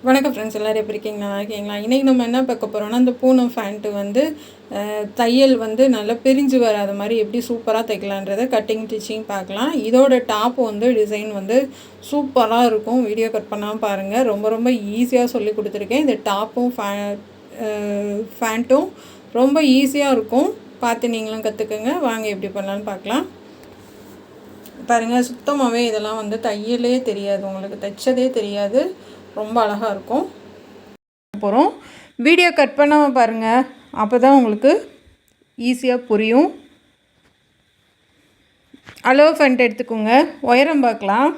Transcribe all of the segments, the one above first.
வணக்கம் ஃப்ரெண்ட்ஸ், எல்லோரும் எப்படி இருக்கீங்க? நல்லா இருக்கீங்களா? இன்றைக்கி நம்ம என்ன பார்க்க போகிறோம்னா, இந்த பூனம் ஃபேண்ட்டு வந்து தையல் வந்து நல்லா பிரிஞ்சு வராத மாதிரி எப்படி சூப்பராக தைக்கலான்றதை கட்டிங் ஸ்டிச்சிங் பார்க்கலாம். இதோட டாப் வந்து டிசைன் வந்து சூப்பராக இருக்கும். வீடியோ கட் பண்ணாமல் பாருங்கள். ரொம்ப ரொம்ப ஈஸியாக சொல்லி கொடுத்துருக்கேன். இந்த டாப்பும் ஃபேண்ட்டும் ரொம்ப ஈஸியாக இருக்கும். பார்த்து நீங்களும் கற்றுக்குங்க. வாங்க எப்படி பண்ணலான்னு பார்க்கலாம். பாருங்கள், சுத்தமாகவே இதெல்லாம் வந்து தையலே தெரியாது, உங்களுக்கு தைச்சதே தெரியாது. ரொம்ப அழகாக இருக்கும். போகிறோம், வீடியோ கட் பண்ணாமல் பாருங்கள், அப்போ தான் உங்களுக்கு ஈஸியாக புரியும். அளவு ஃபேண்ட் எடுத்துக்கோங்க. உயரம் பார்க்கலாம்.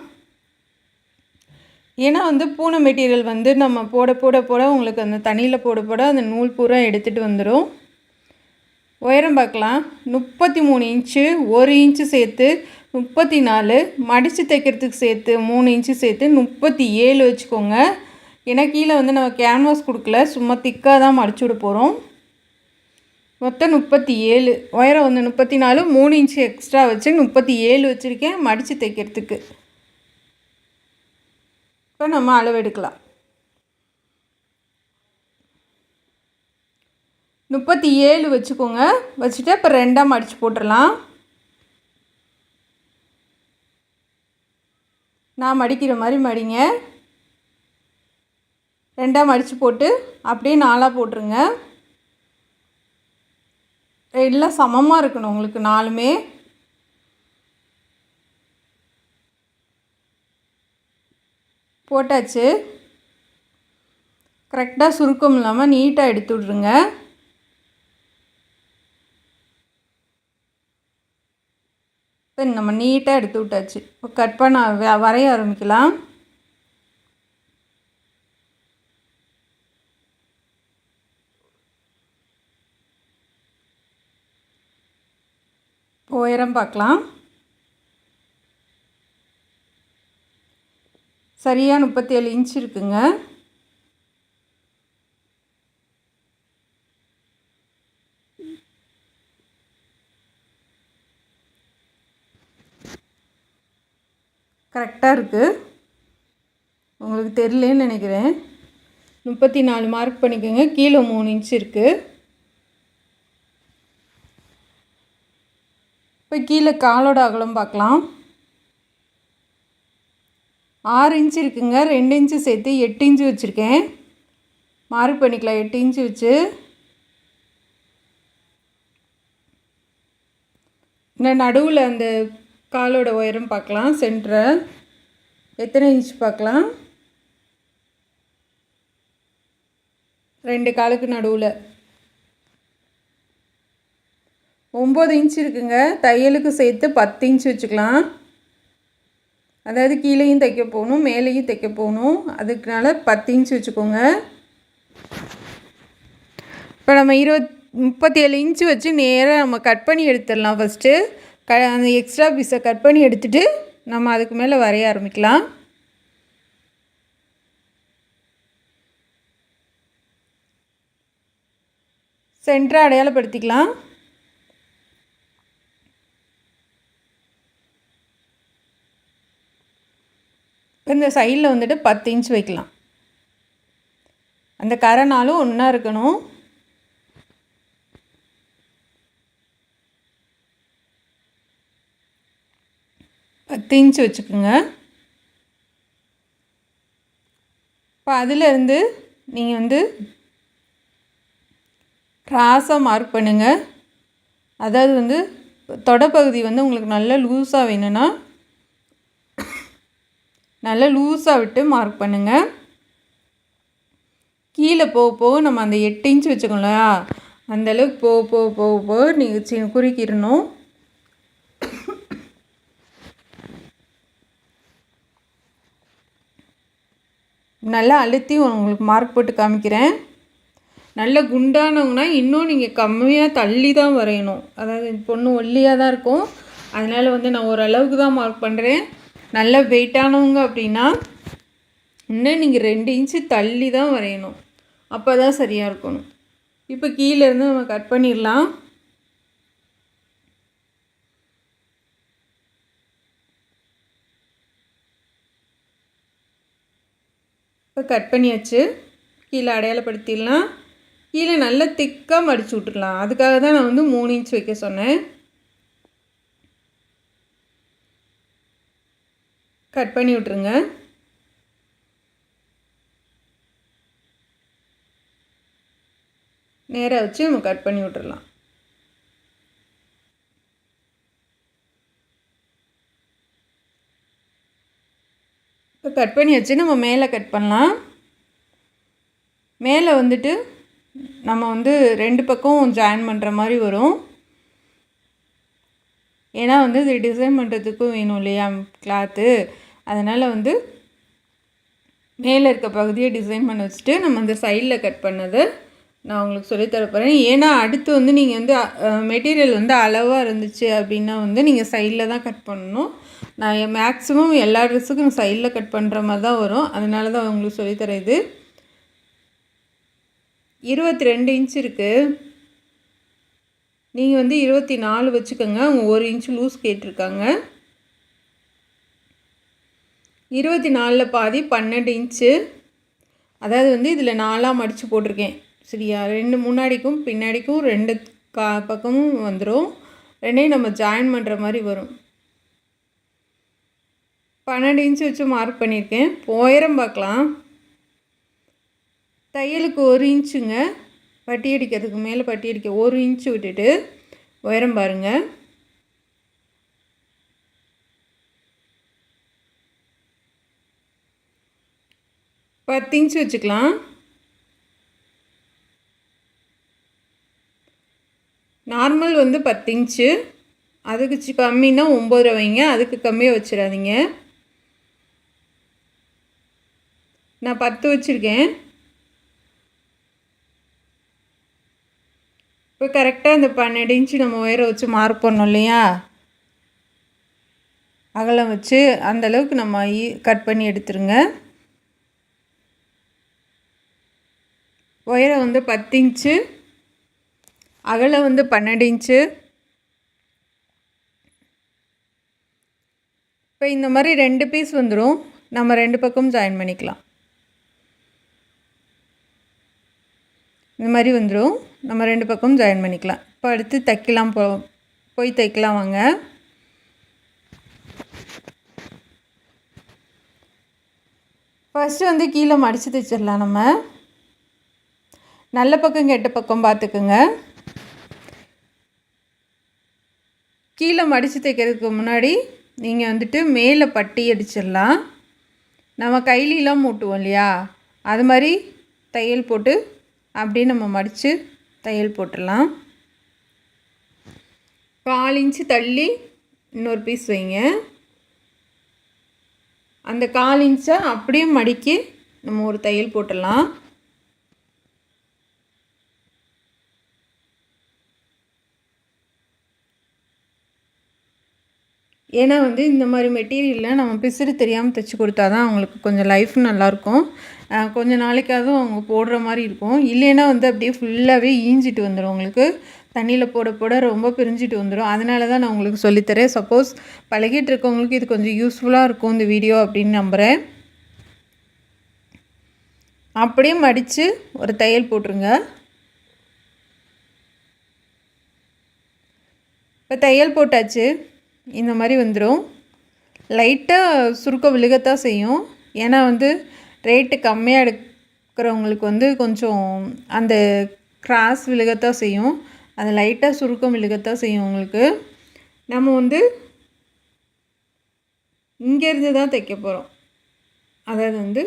ஏன்னா வந்து பூனை மெட்டீரியல் வந்து நம்ம போட போட போட உங்களுக்கு அந்த தண்ணியில் போட போட அந்த நூல் பூரா எடுத்துகிட்டு வந்துடும். உயரம் பார்க்கலாம். 33 இன்ச்சு, 1 இன்ச்சு சேர்த்து 34, மடித்து தைக்கிறதுக்கு சேர்த்து 3 இன்ச்சு சேர்த்து 37 வச்சுக்கோங்க. ஏன்னா கீழே வந்து நம்ம கேன்வாஸ் கொடுக்கல, சும்மா திக்காக தான் மடிச்சு விட போகிறோம். மொத்தம் 37. உயரம் வந்து 34, 3 இன்ச்சு எக்ஸ்ட்ரா வச்சு 37 வச்சுருக்கேன் மடித்து தைக்கிறதுக்கு. இப்போ நம்ம அளவு எடுக்கலாம். 37 வச்சுக்கோங்க. வச்சுட்டு இப்போ 2ஆக மடித்து போட்டுடலாம். நான் மடிக்கிற மாதிரி மடிங்க. 2ஆக மடித்து போட்டு அப்படியே 4ஆக போட்டுருங்க. எல்லாம் சமமாக இருக்கணும் உங்களுக்கு 4மே. போட்டாச்சு. கரெக்டாக சுருக்கம் இல்லாமல் நீட்டாக எடுத்து விட்ருங்க. இப்போ நம்ம நீட்டாக எடுத்து விட்டாச்சு. இப்போ கட் பண்ண வரைய ஆரம்பிக்கலாம். உயரம் பார்க்கலாம். சரியாக 37 இன்ச் இருக்குங்க. கரெக்டாக இருக்குது. உங்களுக்கு தெரியலன்னு நினைக்கிறேன். 34 மார்க் பண்ணிக்கோங்க. கீழே 3 இன்ச் இருக்குது. இப்போ கீழே காலோட அகலம் பார்க்கலாம். 6 இன்ச் இருக்குங்க. 2 இன்ச்சு சேர்த்து 8 இன்ச்சு வச்சுருக்கேன். மார்க் பண்ணிக்கலாம். 8 இன்ச்சு வச்சு இந்த நடுவில் அந்த காலோட உயரம் பார்க்கலாம். சென்டரை எத்தனை இன்ச் பார்க்கலாம். 2 காலுக்கு நடுவில் 9 இன்ச் இருக்குங்க. தையலுக்கு சேர்த்து 10 இன்ச் வச்சுக்கலாம். அதாவது கீழேயும் தைக்க போகணும், மேலேயும் தைக்க போகணும். அதுக்குனால 10 இன்ச் வச்சுக்கோங்க. இப்போ நம்ம 37 இன்ச்சு வச்சு நேராக நம்ம கட் பண்ணி எடுத்துடலாம். ஃபஸ்ட்டு அந்த எக்ஸ்ட்ரா பீஸை கட் பண்ணி எடுத்துகிட்டு நம்ம அதுக்கு மேலே வரைய ஆரம்பிக்கலாம். சென்டரை அடையாளப்படுத்திக்கலாம். இந்த சைடில் வந்துட்டு 10 இன்ச் வைக்கலாம். அந்த கரைனாலும் ஒன்றா இருக்கணும். பத்து இன்ச் வச்சுக்கோங்க. இப்போ அதிலேருந்து நீங்கள் வந்து கிராஸாக மார்க் பண்ணுங்கள். அதாவது வந்து தொடப்பகுதி வந்து உங்களுக்கு நல்லா லூஸாக வேணும்னா நல்லா லூஸாக விட்டு மார்க் பண்ணுங்கள். கீழே போக போக நம்ம அந்த 8 இன்ச் வச்சுக்கோங்களா, அந்தளவுக்கு போக போக போக போக நீங்கள் குறுக்கிடணும். நல்லா அழுத்தி உங்களுக்கு மார்க் போட்டு காமிக்கிறேன். நல்ல குண்டானவங்கன்னா இன்னும் நீங்கள் கம்மியாக தள்ளி தான் வரையணும். அதாவது பொண்ணு ஒல்லியாக தான் இருக்கும், அதனால் வந்து நான் ஓரளவுக்கு தான் மார்க் பண்ணுறேன். நல்ல வெயிட்டானவங்க அப்படின்னா இன்னும் நீங்கள் 2 இன்ச்சு தள்ளி தான் வரையணும். அப்போ தான் சரியாக இருக்கணும். இப்போ கீழேருந்து நம்ம கட் பண்ணிடலாம். இப்போ கட் பண்ணியாச்சு. கீழே அடையாளப்படுத்திடலாம். கீழே நல்லா திக்காக மடித்து விட்டுடலாம். அதுக்காக தான் நான் வந்து 3 இன்ச் வைக்க சொன்னேன். கட் பண்ணி விட்ருங்க. நேராக வச்சு நம்ம கட் பண்ணி விட்டுடலாம். இப்போ கட் பண்ணி வச்சு நம்ம மேலே கட் பண்ணலாம். மேலே வந்துட்டு நம்ம வந்து 2 பக்கம் ஜாயின் பண்ணுற மாதிரி வரும். ஏன்னா வந்து இது டிசைன் பண்ணுறதுக்கும் வேணும் இல்லையா கிளாத்து. அதனால் வந்து மேலே இருக்க பகுதியை டிசைன் பண்ண வச்சுட்டு நம்ம அந்த சைடில் கட் பண்ணதை நான் உங்களுக்கு சொல்லித்தர போகிறேன். ஏன்னா அடுத்து வந்து நீங்கள் வந்து மெட்டீரியல் வந்து அளவாக இருந்துச்சு அப்படின்னா வந்து நீங்கள் சைடில் தான் கட் பண்ணணும். நான் மேக்ஸிமம் எல்லா ட்ரெஸ்ஸுக்கும் சைடில் கட் பண்ணுற மாதிரி தான் வரும். அதனால தான் உங்களுக்கு சொல்லித்தரேன். இது 22 இன்ச் இருக்குது. நீங்கள் வந்து 24 வச்சுக்கோங்க. அவங்க 1 இன்ச் லூஸ் கேட்டிருக்காங்க. 24ல் பாதி 12 இன்ச்சு. அதாவது வந்து இதில் 4ஆக மடித்து போட்டிருக்கேன். சரியா? 2 முன்னாடிக்கும் பின்னாடிக்கும் 2 பக்கமும் வந்துடும். 2ஐயும் நம்ம ஜாயின் பண்ணுற மாதிரி வரும். 12 இன்ச்சு வச்சு மார்க் பண்ணியிருக்கேன். உயரம் பார்க்கலாம். தையலுக்கு 1 இன்ச்சுங்க. பட்டி அடிக்கிறதுக்கு மேலே பட்டி அடிக்க 1 இன்ச்சு விட்டுட்டு உயரம் பாருங்கள். பத்து இன்ச்சு வச்சுக்கலாம். நார்மல் வந்து 10 இன்ச்சு. அதுக்கு கம்மின்னா 9 வைங்க. அதுக்கு கம்மியாக வச்சிடாதீங்க. நான் 10 வச்சுருக்கேன். இப்போ கரெக்டாக இந்த 12 இன்ச்சு நம்ம உயரம் வச்சு மார்க் பண்ணோம் இல்லையா, அகலம் வச்சு அந்தளவுக்கு நம்ம கட் பண்ணி எடுத்துருங்க. உயரம் வந்து 10 இன்ச்சு, அகலம் வந்து 12 இன்ச்சு. இப்போ இந்த மாதிரி 2 பீஸ் வந்துடும். நம்ம 2 பக்கம் ஜாயின் பண்ணிக்கலாம். இந்த மாதிரி வந்துடும். நம்ம 2 பக்கம் ஜாயின் பண்ணிக்கலாம். இப்போ அடுத்து தைக்கலாம். போய் தைக்கலாம் வாங்க. ஃபஸ்ட்டு வந்து கீழே மடித்து தைச்சிடலாம். நம்ம நல்ல பக்கம் கெட்ட பக்கம் பார்த்துக்குங்க. கீழே மடித்து தைக்கிறதுக்கு முன்னாடி நீங்கள் வந்துட்டு மேலே பட்டி அடிச்சிடலாம். நம்ம கையிலலாம் மூட்டுவோம் இல்லையா, அது மாதிரி தையல் போட்டு அப்படியே நம்ம மடித்து தையல் போட்டுடலாம். 4 இன்ச்சு தள்ளி இன்னொரு பீஸ் வைங்க. அந்த 4 இன்ச்சை அப்படியே மடிக்கி நம்ம ஒரு தையல் போட்டுடலாம். ஏன்னா வந்து இந்த மாதிரி மெட்டீரியலில் நம்ம பிசுறு தெரியாமல் தைச்சி கொடுத்தா தான் அவங்களுக்கு கொஞ்சம் லைஃப் நல்லாயிருக்கும். கொஞ்சம் நாளைக்காவது அவங்க போடுற மாதிரி இருக்கும். இல்லைன்னா வந்து அப்படியே ஃபுல்லாகவே ஈஞ்சிட்டு வந்துடும். உங்களுக்கு தண்ணியில் போட போட ரொம்ப பிரிஞ்சிட்டு வந்துடும். அதனால தான் நான் உங்களுக்கு சொல்லித்தரேன். சப்போஸ் பழகிட்டு இருக்கவங்களுக்கு இது கொஞ்சம் யூஸ்ஃபுல்லாக இருக்கும் இந்த வீடியோ அப்படின்னு நம்புகிறேன். அப்படியே மடித்து ஒரு தையல் போட்டுருங்க. இப்போ தையல் போட்டாச்சு. இந்த மாதிரி வந்துடும். லைட்டாக சுருக்கம் விழுகத்தான் செய்யும். ஏன்னா வந்து ரேட்டு கம்மியாக எடுக்கிறவங்களுக்கு வந்து கொஞ்சம் அந்த கிராஸ் விழுகத்தான் செய்யும். அது லைட்டாக சுருக்கம் விழுகத்தான் செய்யும். உங்களுக்கு நம்ம வந்து இங்கேருந்து தான் தைக்க போகிறோம். அதாவது வந்து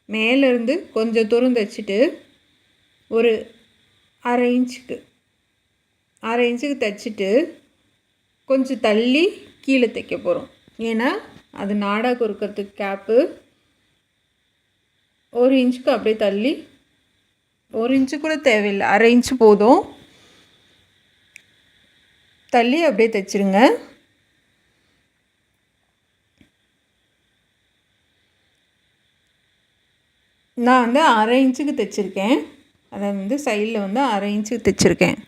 மேலேருந்து கொஞ்சம் தூரம் தைச்சிட்டு ஒரு அரை இன்ச்சுக்கு தைச்சிட்டு கொஞ்சம் தள்ளி கீழே தைக்க போகிறோம். ஏன்னா அது நாடா கொடுக்கறதுக்கு கேப்பு 1 இன்ச்சுக்கு அப்படியே தள்ளி, 1 இன்ச்சு கூட தேவையில்லை, அரை இன்ச்சு போதும், தள்ளி அப்படியே தைச்சிருங்க. நான் வந்து அரை இன்ச்சுக்கு தைச்சிருக்கேன். அதை வந்து சைடில் வந்து அரை இன்ச்சுக்கு தைச்சிருக்கேன்.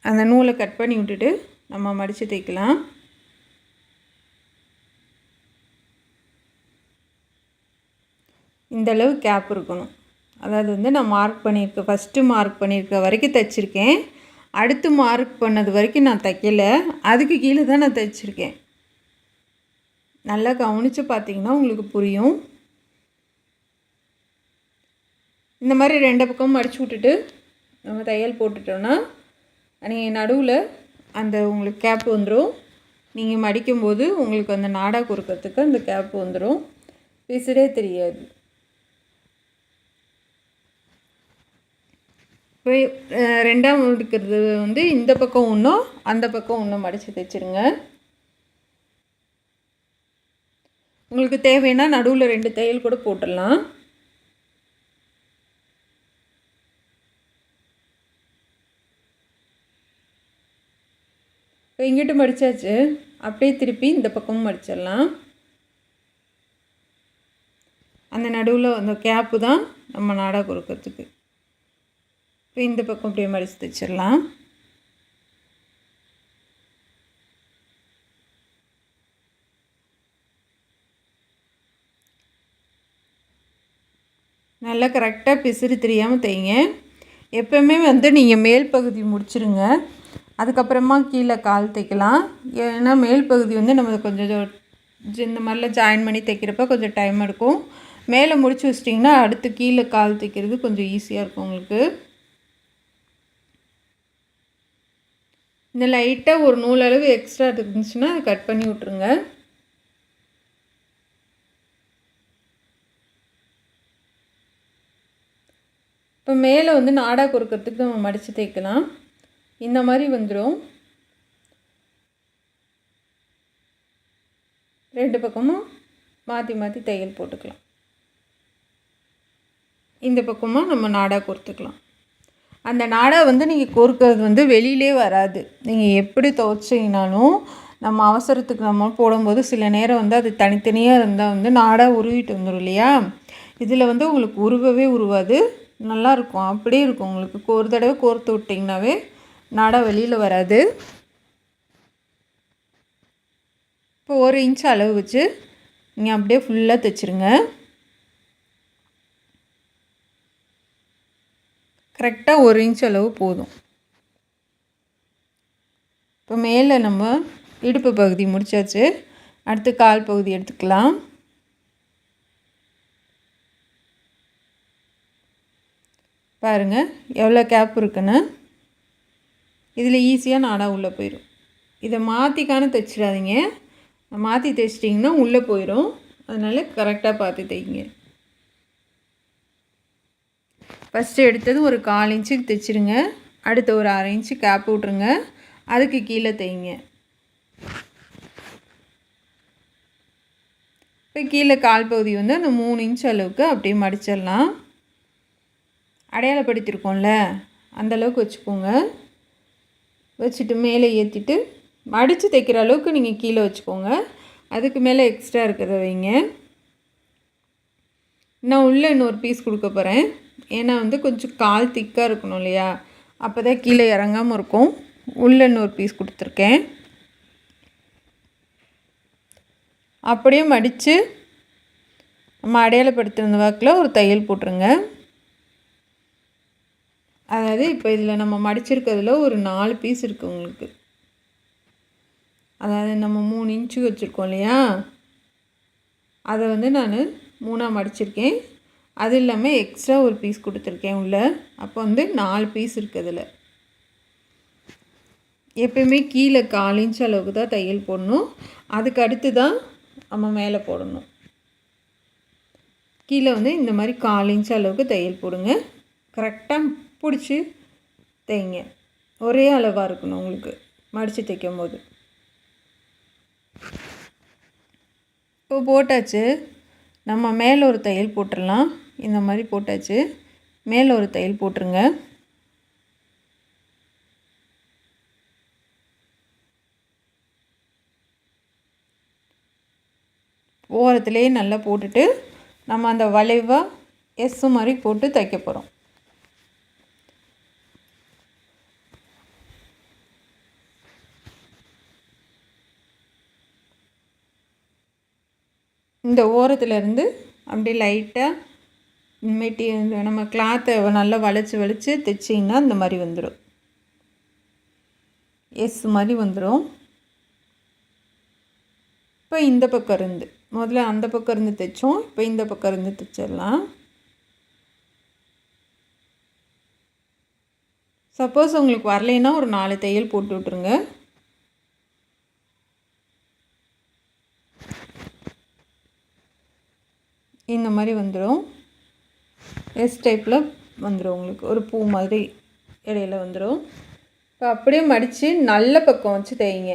அந்த நூலை கட் பண்ணி விட்டுட்டு நம்ம மடித்து தைக்கலாம். இந்த அளவு கேப் இருக்கணும். அதாவது வந்து நான் மார்க் பண்ணியிருக்கேன், ஃபஸ்ட்டு மார்க் பண்ணியிருக்க வரைக்கும் தைச்சிருக்கேன். அடுத்து மார்க் பண்ணது வரைக்கும் நான் தைக்கலை, அதுக்கு கீழே தான் நான் தைச்சிருக்கேன். நல்லா கவனித்து பார்த்தீங்கன்னா உங்களுக்கு புரியும். இந்த மாதிரி 2 பக்கமும் மடித்து விட்டுட்டு நம்ம தையல் போட்டுட்டோன்னா நீங்கள் நடுவில் அந்த உங்களுக்கு கேப் வந்துடும். நீங்கள் மடிக்கும்போது உங்களுக்கு அந்த நாடா குறுக்கிறதுக்கு அந்த கேப் வந்துடும், பிசுறே தெரியாது. இப்போ 2ஆம் இருக்கிறது வந்து இந்த பக்கம் ஒன்றும் அந்த பக்கம் ஒன்றும் மடித்து தைச்சிருங்க. உங்களுக்கு தேவைன்னா நடுவில் 2 தையல் கூட போட்டுடலாம். இப்போ இங்கிட்டு மடித்தாச்சு, அப்படியே திருப்பி இந்த பக்கமும் மடிச்சிடலாம். அந்த நடுவில் அந்த கேப்பு தான் நம்ம நாடா குறுக்கிறதுக்கு. இப்போ இந்த பக்கம் அப்படியே மடித்து தைச்சிடலாம். நல்லா கரெக்டாக பிசுறு தெரியாமல் தைங்க. எப்போவுமே வந்து நீங்கள் மேல் பகுதி முடிச்சிருங்க, அதுக்கப்புறமா கீழே கால் தைக்கலாம். ஏன்னா மேல் பகுதி வந்து நம்ம கொஞ்சம் இந்த மாதிரிலாம் ஜாயின் பண்ணி தைக்கிறப்ப கொஞ்சம் டைம் எடுக்கும். மேலே முடிச்சு வச்சிட்டிங்கன்னா அடுத்து கீழே கால் தைக்கிறது கொஞ்சம் ஈஸியாக இருக்கும் உங்களுக்கு. இந்த லைட்டாக ஒரு நூல் அளவு எக்ஸ்ட்ரா இருந்துச்சுன்னா அதை கட் பண்ணி விட்ருங்க. இப்போ மேலே வந்து நாடா குறுக்கிறதுக்கு நம்ம மடித்து தைக்கலாம். இந்த மாதிரி வந்துடும். 2 பக்கமும் மாற்றி மாற்றி தையல் போட்டுக்கலாம். இந்த பக்கமாக நம்ம நாடா கோர்த்துக்கலாம். அந்த நாடா வந்து நீங்கள் கோர்க்கிறது வந்து வெளியிலே வராது. நீங்கள் எப்படி துவைச்சிங்கனாலும் நம்ம அவசரத்துக்கு நம்ம போடும்போது சில நேரம் வந்து அது தனித்தனியாக இருந்தால் வந்து நாடா உருவிட்டு வந்துடும் இல்லையா? இதில் வந்து உங்களுக்கு உருவவே உருவாது, நல்லாயிருக்கும். அப்படியே இருக்கும் உங்களுக்கு. ஒரு தடவை கோர்த்து விட்டிங்கனாவே நாடா வெளியில் வராது. இப்போ 1 இன்ச் அளவு வச்சு நீங்கள் அப்படியே ஃபுல்லாக தைச்சிருங்க. கரெக்டாக 1 இன்ச் அளவு போதும். இப்போ மேலே நம்ம இடுப்பு பகுதி முடித்தாச்சு, அடுத்து கால் பகுதி எடுத்துக்கலாம். பாருங்கள் எவ்வளோ கேப் இருக்குன்னு. இதில் ஈஸியாக நாடா உள்ளே போயிடும். இதை மாற்றிக்கான தைச்சிடாதீங்க, மாற்றி தைச்சிட்டிங்கன்னா உள்ளே போயிடும். அதனால் கரெக்டாக பார்த்து தைங்க. ஃபஸ்ட்டு எடுத்தது ஒரு 1/4 இன்ச்சுக்கு தைச்சிருங்க, அடுத்து ஒரு 1/2 இன்ச்சு கேப் விட்ருங்க, அதுக்கு கீழே தைங்க. இப்போ கீழே கால் பகுதி வந்து அந்த 3 இன்ச் அளவுக்கு அப்படியே மடிச்சிடலாம். அடையாளப்படுத்தியிருக்கோம்ல அந்தளவுக்கு வச்சுக்கோங்க. வச்சுட்டு மேலே ஏற்றிட்டு மடித்து தைக்கிற அளவுக்கு நீங்கள் கீழே வச்சுக்கோங்க. அதுக்கு மேலே எக்ஸ்ட்ரா இருக்கிறத வைங்க. நான் உள்ளே இன்னொரு பீஸ் கொடுக்க போகிறேன். ஏன்னா வந்து கொஞ்சம் கால் திக்காக இருக்கணும் இல்லையா? அப்போ தான் கீழே இறங்காமல் இருக்கும். உள்ளே இன்னொரு பீஸ் கொடுத்துருக்கேன். அப்படியே மடித்து நம்ம அடையாளப்படுத்தின வாக்கில் ஒரு தையல் போட்டுருங்க. அதாவது இப்போ இதில் நம்ம மடிச்சிருக்கிறதுல ஒரு 4 பீஸ் இருக்குது உங்களுக்கு. அதாவது நம்ம 3 இன்ச்சு வச்சுருக்கோம் இல்லையா? அதை வந்து நான் 3ஆக மடிச்சிருக்கேன். அது இல்லாமல் எக்ஸ்ட்ரா ஒரு பீஸ் கொடுத்துருக்கேன் உள்ளே. அப்போ வந்து 4 பீஸ் இருக்குது அதில். எப்பயுமே கீழே 1/4 இன்ச் அளவுக்கு தான் தையல் போடணும். அதுக்கு அடுத்து தான் நம்ம மேலே போடணும். கீழே வந்து இந்த மாதிரி 1/4 இன்ச் அளவுக்கு தையல் போடுங்க. கரெக்டாக பிடிச்சி தைங்க. ஒரே அளவாக இருக்கணும் உங்களுக்கு மடித்து தைக்கும் போது. இப்போ போட்டாச்சு, நம்ம மேலே ஒரு தையல் போட்டுடலாம். இந்த மாதிரி போட்டாச்சு, மேலே ஒரு தையல் போட்டுருங்க. ஓரத்துலேயே நல்லா போட்டுட்டு நம்ம அந்த வளைவாக எஸ் மாதிரி போட்டு தைக்க போகிறோம். இந்த ஓரத்துலேருந்து அப்படியே லைட்டாக நம்ம கிளாத்தை நல்லா வளைச்சி தைச்சிங்கன்னா இந்த மாதிரி வந்துடும். எஸ் மாதிரி வந்துடும். இப்போ இந்த பக்கம் இருந்து முதல்ல அந்த பக்கம் இருந்து தைச்சோம். இப்போ இந்த பக்கம் இருந்து தைச்சிடலாம். சப்போஸ் உங்களுக்கு வரலைன்னா ஒரு 4 தையல் போட்டு விட்ருங்க. இந்த மாதிரி வந்துடும். எஸ் டைப்பில் வந்துடும். உங்களுக்கு ஒரு பூ மாதிரி இடையில வந்துடும். இப்போ அப்படியே மடித்து நல்ல பக்கம் வச்சு தைங்க.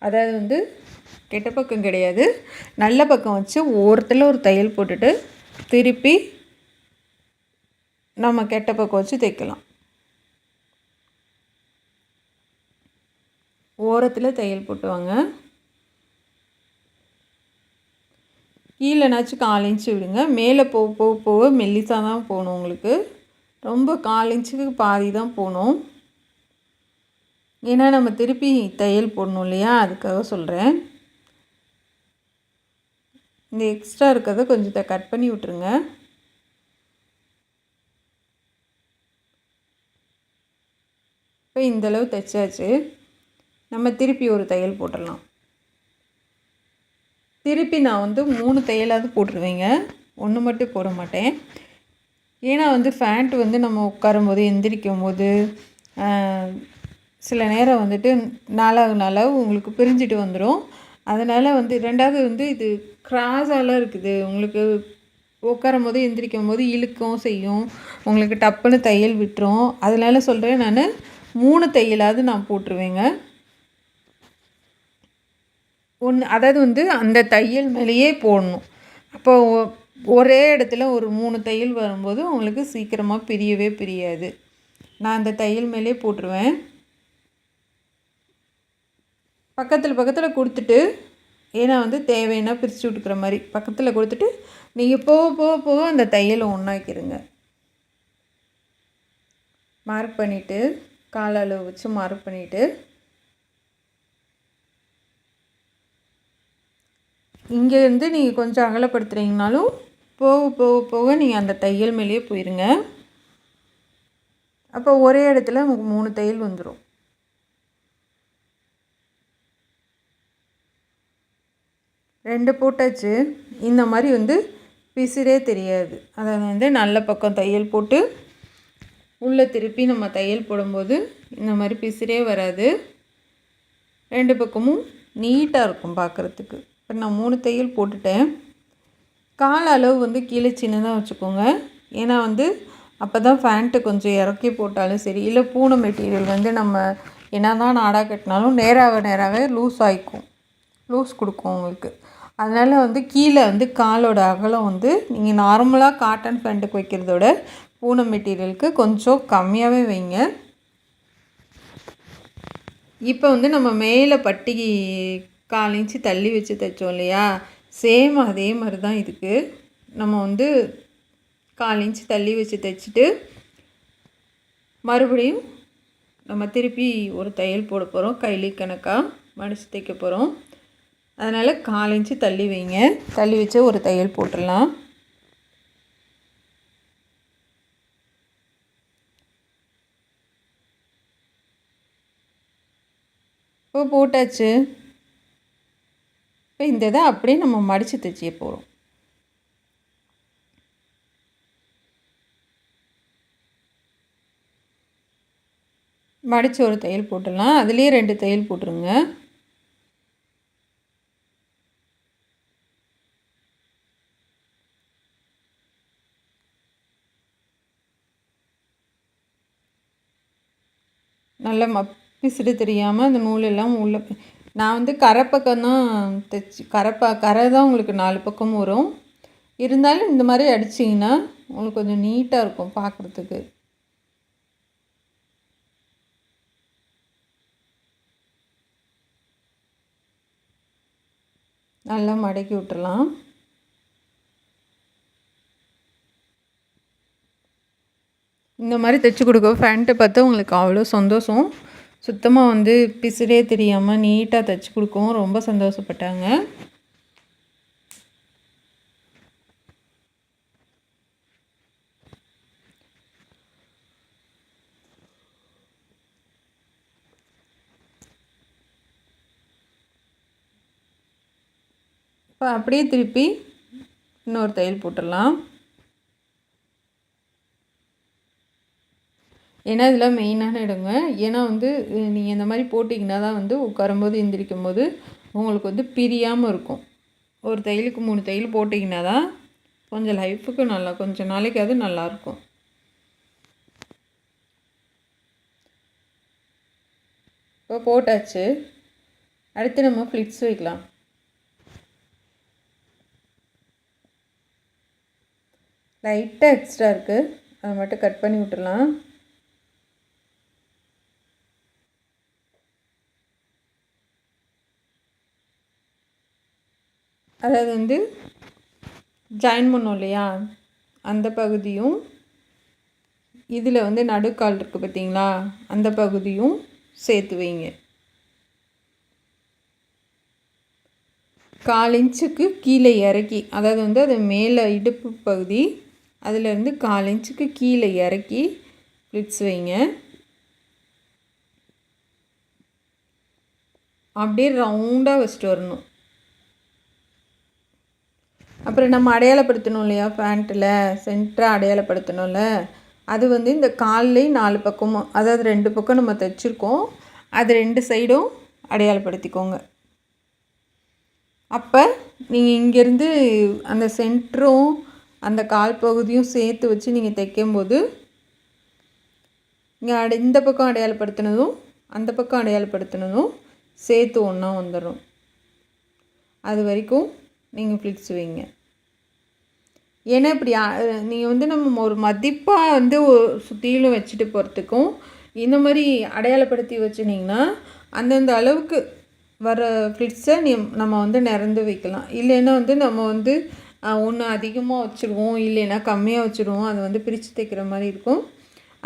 அதாவது கெட்ட பக்கம் கிடையாது, நல்ல பக்கம் வச்சு ஓரத்தில் ஒரு தையல் போட்டுட்டு திருப்பி நம்ம கெட்ட பக்கம் வச்சு தைக்கலாம். ஓரத்தில் தையல் போட்டுவாங்க. கீழேனாச்சும் 4 இன்ச்சு விடுங்க. மேலே போக மெல்லிசாக தான் போகணும். உங்களுக்கு ரொம்ப 4 இன்ச்சுக்கு பாதி தான் போகணும். ஏன்னா நம்ம திருப்பி தையல் போடணும் இல்லையா, அதுக்காக சொல்கிறேன். இந்த எக்ஸ்ட்ரா இருக்கிறத கொஞ்சத்தை கட் பண்ணி விட்டுருங்க. இப்போ இந்தளவு தைச்சாச்சு. நம்ம திருப்பி ஒரு தையல் போட்டுடலாம். திருப்பி நான் 3 தையலாவது போட்டுருவேங்க, 1 மட்டும் போட மாட்டேன். ஏன்னா ஃபேண்ட் நம்ம உட்காரும்போது எந்திரிக்கும் போது சில நேரம் நாளாக உங்களுக்கு பிரிஞ்சிட்டு வந்துடும். அதனால் ரெண்டாவது இது கிராஸாலாம் இருக்குது. உங்களுக்கு உட்காரும் போது எந்திரிக்கும் போது இழுக்கவும் செய்யும், உங்களுக்கு டப்புன்னு தையல் விட்டுரும். அதனால சொல்கிறேன், நான் 3 தையலாவது நான் போட்டுருவேங்க. அதாவது அந்த தையல் மேலேயே போடணும். அப்போ ஒரே இடத்துல ஒரு 3 தையல் வரும்போது உங்களுக்கு சீக்கிரமாக பிரியாது. நான் அந்த தையல் மேலே போட்டுருவேன். பக்கத்தில் கொடுத்துட்டு, ஏன்னா தேவைன்னா பிரித்து விட்டுக்கிற மாதிரி பக்கத்தில் கொடுத்துட்டு நீங்கள் போக அந்த தையலை ஒன்றாக்கிடுங்க. மார்க் பண்ணிவிட்டு கால் அளவு வச்சு மார்க் பண்ணிவிட்டு இங்கேருந்து நீங்கள் கொஞ்சம் அகலப்படுத்துகிறீங்கனாலும் போக நீங்கள் அந்த தையல் மேலேயே போயிருங்க. அப்போ ஒரே இடத்துல உங்களுக்கு 3 தையல் வந்துடும். ரெண்டு போட்டாச்சு. இந்த மாதிரி பிசிறே தெரியாது. அதை நல்ல பக்கம் தையல் போட்டு உள்ளே திருப்பி நம்ம தையல் போடும்போது இந்த மாதிரி பிசிறே வராது. 2 பக்கமும் நீட்டாக இருக்கும் பார்க்குறதுக்கு. இப்போ நான் 3 தையல் போட்டுட்டேன். கால் அளவு கீழே சின்னதாக வச்சுக்கோங்க. ஏன்னா அப்போ தான் ஃபேண்ட்டு கொஞ்சம் இறக்கி போட்டாலும் சரி, இல்லை பூனை மெட்டீரியல் நம்ம என்ன தான் நாடாக கட்டினாலும் நேராக லூஸ் கொடுக்கும் உங்களுக்கு. அதனால் கீழே காலோட அகலம் நீங்கள் நார்மலாக காட்டன் ஃபேண்ட்டுக்கு வைக்கிறதோட பூனை மெட்டீரியலுக்கு கொஞ்சம் கம்மியாகவே வைங்க. இப்போ நம்ம மேலே பட்டி 4 இன்ச்சு தள்ளி வச்சு தைச்சோம் இல்லையா, சேம் அதே மாதிரி தான் இதுக்கு நம்ம 4 இன்ச்சு தள்ளி வச்சு தைச்சிட்டு மறுபடியும் நம்ம திருப்பி ஒரு தையல் போட போகிறோம். கைலி கணக்காக மடித்து தைக்க போகிறோம். அதனால் 4 இன்ச்சு தள்ளி வைங்க. தள்ளி வச்சு ஒரு தையல் போட்டுடலாம். இப்போ போட்டாச்சு. இப்போ இந்த இதை அப்படியே நம்ம மடித்து தைச்சிய போகிறோம். மடித்து ஒரு தையல் போட்டுடலாம். அதுலேயே 2 தையல் போட்டுருங்க. நல்லா பிசுடு தெரியாமல் அந்த நூலெல்லாம் உள்ள நான் கரை பக்கம் தான் தைச்சி கரை தான் உங்களுக்கு 4 பக்கமும் வரும். இருந்தாலும் இந்த மாதிரி அடிச்சிங்கன்னா உங்களுக்கு கொஞ்சம் நீட்டாக இருக்கும் பார்க்குறதுக்கு. நல்லா மடக்கி விட்டுறலாம். இந்த மாதிரி தைச்சி கொடுக்க ஃபேண்ட்டை பார்த்து உங்களுக்கு அவ்வளோ சந்தோஷம். சுத்தமாக பிசுடே தெரியாமல் நீட்டாக தைச்சி கொடுக்கவும் ரொம்ப சந்தோஷப்பட்டாங்க. இப்போ அப்படியே திருப்பி இன்னொரு தையல் போட்டுடலாம். ஏன்னா இதெல்லாம் மெயினான இடங்க. ஏன்னா வந்து நீங்கள் இந்த மாதிரி போட்டிங்கன்னா தான் வந்து உட்காரும்போது எந்திரிக்கும் போது உங்களுக்கு வந்து பிரியாமல் இருக்கும். ஒரு தையலுக்கு 3 தையல் போட்டிங்கன்னா தான் கொஞ்சம் லைஃபுக்கு நல்லா, கொஞ்சம் நாளைக்கு அது நல்லாயிருக்கும். இப்போ போட்டாச்சு. அடுத்து நம்ம ஃப்ளிட்ஸ் வைக்கலாம். லைட்டாக எக்ஸ்ட்ரா இருக்குது, அதை மட்டும் கட் பண்ணி விட்டுடலாம். அதாவது வந்து ஜாயின் பண்ணோம் இல்லையா, அந்த பகுதியும் இதில் வந்து நடுக்கால் இருக்குது பார்த்தீங்களா, அந்த பகுதியும் சேர்த்து வைங்க. 1/4 இன்ச்சுக்கு கீழே இறக்கி, அதாவது வந்து அது மேலே இடுப்பு பகுதி, அதிலேருந்து 1/4 இன்ச்சுக்கு கீழே இறக்கி ஃப்ளிட்ஸ் வைங்க. அப்படியே ரவுண்டாக வச்சுட்டு வரணும். அப்புறம் நம்ம அடையாளப்படுத்தணும் இல்லையா, பேண்ட்டில் சென்டராக அடையாளப்படுத்தணும்ல, அது வந்து இந்த கால்லையும் 4 பக்கமும், அதாவது 2 பக்கம் நம்ம தைச்சிருக்கோம், அது 2 சைடும் அடையாளப்படுத்திக்கோங்க. அப்போ நீங்கள் இங்கேருந்து அந்த சென்டரும் அந்த கால் பகுதியும் சேர்த்து வச்சு நீங்கள் தைக்கும்போது இங்கே இந்த பக்கம் அடையாளப்படுத்தினதும் அந்த பக்கம் அடையாளப்படுத்தினதும் சேர்த்து ஒன்றா வந்துடும். அது வரைக்கும் நீங்கள் ஃப்ளிட்ஸ் வைங்க. ஏன்னா இப்படி நீங்கள் வந்து நம்ம ஒரு மதிப்பாக வந்து சுற்றிலும் வச்சுட்டு போகிறதுக்கும் இந்த மாதிரி அடையாளப்படுத்தி வச்சுனிங்கன்னா அந்தந்த அளவுக்கு வர ஃப்ளிட்ஸை நம்ம வந்து நிறந்து வைக்கலாம். இல்லைன்னா வந்து நம்ம வந்து ஒன்று அதிகமாக வச்சுருவோம், இல்லைன்னா கம்மியாக வச்சுருவோம், அதை வந்து பிரித்து தைக்கிற மாதிரி இருக்கும்.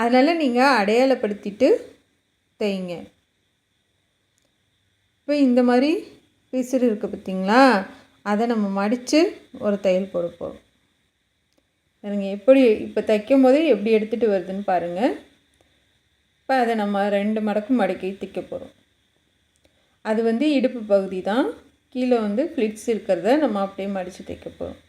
அதனால் நீங்கள் அடையாளப்படுத்திட்டு தைங்க. இப்போ இந்த மாதிரி பிசுறு இருக்குது பார்த்திங்களா, அதை நம்ம மடித்து ஒரு தையல் போட போகிறோம். பாருங்கள் எப்படி இப்போ தைக்கும் போதே எப்படி எடுத்துகிட்டு வருதுன்னு பாருங்கள். இப்போ அதை நம்ம 2 மடக்கு மடக்கி தைக்க போகிறோம். அது வந்து இடுப்பு பகுதி தான், கீழே வந்து ஃப்ளிட்ஸ் இருக்கிறத நம்ம அப்படியே மடித்து தைக்க போகிறோம்.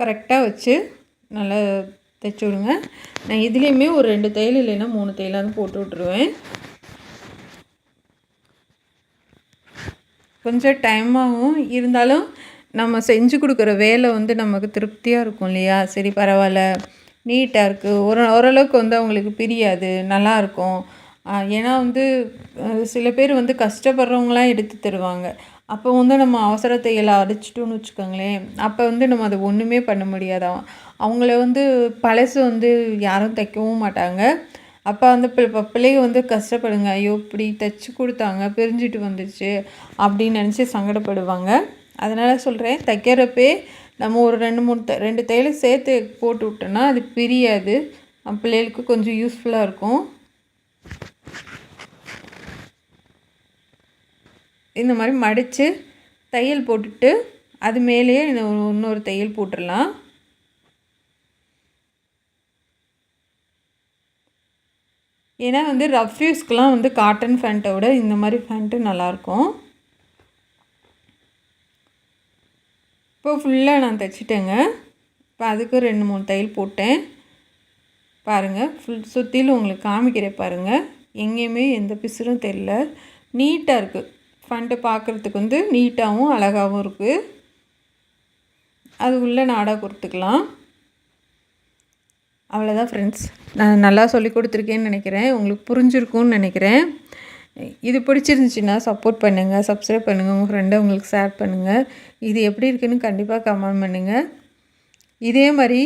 கரெக்டாக வச்சு நல்லா தைச்சி விடுங்க. நான் இதுலேயுமே ஒரு 2 தையல் இல்லைன்னா 3 தையலாவது போட்டு விட்ருவேன். கொஞ்சம் டைமாகவும் இருந்தாலும் நம்ம செஞ்சு கொடுக்குற வேலை வந்து நமக்கு திருப்தியாக இருக்கும் இல்லையா. சரி பரவாயில்ல, நீட்டாக இருக்குது, ஓரளவுக்கு வந்து அவங்களுக்கு பிரியாது, நல்லாயிருக்கும். ஏன்னா வந்து சில பேர் வந்து கஷ்டப்படுறவங்களாம் எடுத்து தருவாங்க. அப்போ வந்து நம்ம அவசர தையலை அடிச்சிட்டோன்னு வச்சுக்கோங்களேன், அப்போ வந்து நம்ம அதை ஒன்றுமே பண்ண முடியாதான். அவங்கள வந்து பழசு வந்து யாரும் தைக்கவும் மாட்டாங்க. அப்போ வந்து பிள்ளைங்க வந்து கஷ்டப்படுங்க, ஐயோ இப்படி தைச்சி கொடுத்தாங்க பிரிஞ்சுட்டு வந்துடுச்சு அப்படின்னு நினச்சி சங்கடப்படுவாங்க. அதனால் சொல்கிறேன், தைக்கிறப்பே நம்ம ஒரு 2 தையலை சேர்த்து போட்டு விட்டோன்னா அது பிரியாது, பிள்ளைகளுக்கு கொஞ்சம் யூஸ்ஃபுல்லாக இருக்கும். இந்த மாதிரி மடித்து தையல் போட்டுட்டு அது மேலேயே இன்னொரு தையல் போட்டுடலாம். ஏன்னா வந்து ரஃப் யூஸ்க்கெலாம் வந்து காட்டன் ஃபேண்ட்டை விட இந்த மாதிரி ஃபேண்ட்டு நல்லாயிருக்கும். இப்போ ஃபுல்லாக நான் தைச்சிட்டேங்க. இப்போ அதுக்கு 2-3 தையல் போட்டேன். பாருங்கள், சுற்றிலும் உங்களுக்கு காமிக்கிறேன் பாருங்கள், எங்கேயுமே எந்த பிசுறும் தெரியல, நீட்டாக இருக்குது. ஃபேண்ட்டு பார்க்குறதுக்கு வந்து நீட்டாகவும் அழகாகவும் இருக்குது. அது உள்ளே நாடாக கொடுத்துக்கலாம். அவ்வளோதான் ஃப்ரெண்ட்ஸ், நான் நல்லா சொல்லி கொடுத்துருக்கேன்னு நினைக்கிறேன், உங்களுக்கு புரிஞ்சிருக்கும்னு நினைக்கிறேன். இது பிடிச்சிருந்துச்சின்னா சப்போர்ட் பண்ணுங்கள், சப்ஸ்கிரைப் பண்ணுங்கள், உங்கள் ஃப்ரெண்டை உங்களுக்கு ஷேர் பண்ணுங்கள். இது எப்படி இருக்குதுன்னு கண்டிப்பாக கமெண்ட் பண்ணுங்கள். இதே மாதிரி